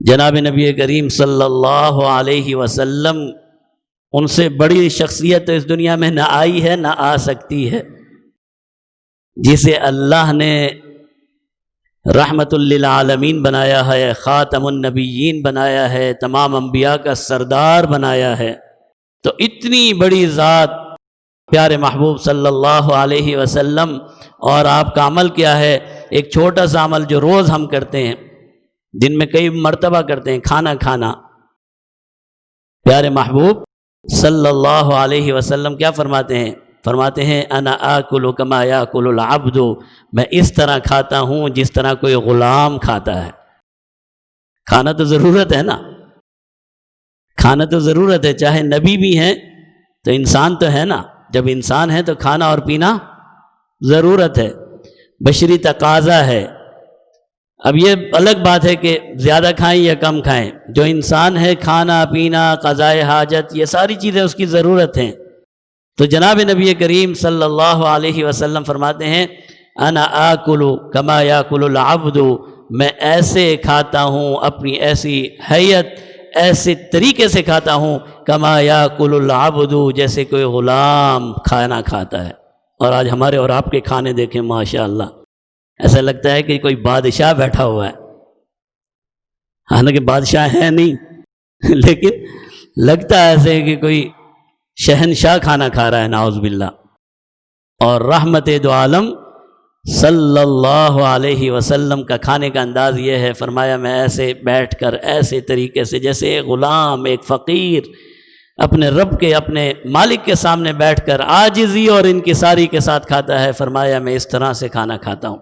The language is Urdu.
جناب نبی کریم صلی اللہ علیہ وسلم، ان سے بڑی شخصیت تو اس دنیا میں نہ آئی ہے نہ آ سکتی ہے، جسے اللہ نے رحمت للعالمین بنایا ہے، خاتم النبیین بنایا ہے، تمام انبیاء کا سردار بنایا ہے۔ تو اتنی بڑی ذات پیارے محبوب صلی اللہ علیہ وسلم، اور آپ کا عمل کیا ہے؟ ایک چھوٹا سا عمل جو روز ہم کرتے ہیں، دن میں کئی مرتبہ کرتے ہیں، کھانا کھانا۔ پیارے محبوب صلی اللہ علیہ وسلم کیا فرماتے ہیں؟ فرماتے ہیں انا آکل کما یاکل العبد، میں اس طرح کھاتا ہوں جس طرح کوئی غلام کھاتا ہے۔ کھانا تو ضرورت ہے نا، کھانا تو ضرورت ہے، چاہے نبی بھی ہیں تو انسان تو ہے نا، جب انسان ہے تو کھانا اور پینا ضرورت ہے، بشری تقاضا ہے۔ اب یہ الگ بات ہے کہ زیادہ کھائیں یا کم کھائیں، جو انسان ہے کھانا پینا قضائے حاجت یہ ساری چیزیں اس کی ضرورت ہیں۔ تو جناب نبی کریم صلی اللہ علیہ وسلم فرماتے ہیں انا آکل کما یاکل العبد، میں ایسے کھاتا ہوں، اپنی ایسی حیت ایسے طریقے سے کھاتا ہوں، کما یاکل العبد، جیسے کوئی غلام کھانا کھاتا ہے۔ اور آج ہمارے اور آپ کے کھانے دیکھیں ماشاءاللہ، ایسا لگتا ہے کہ کوئی بادشاہ بیٹھا ہوا ہے، حالانکہ بادشاہ ہے نہیں، لیکن لگتا ہے ایسے کہ کوئی شہنشاہ کھانا کھا رہا ہے، نعوذ باللہ۔ اور رحمت دو عالم صلی اللہ علیہ وسلم کا کھانے کا انداز یہ ہے، فرمایا میں ایسے بیٹھ کر ایسے طریقے سے جیسے ایک غلام، ایک فقیر اپنے رب کے، اپنے مالک کے سامنے بیٹھ کر عاجزی اور انکساری کے ساتھ کھاتا ہے، فرمایا میں اس طرح سے کھانا کھاتا ہوں۔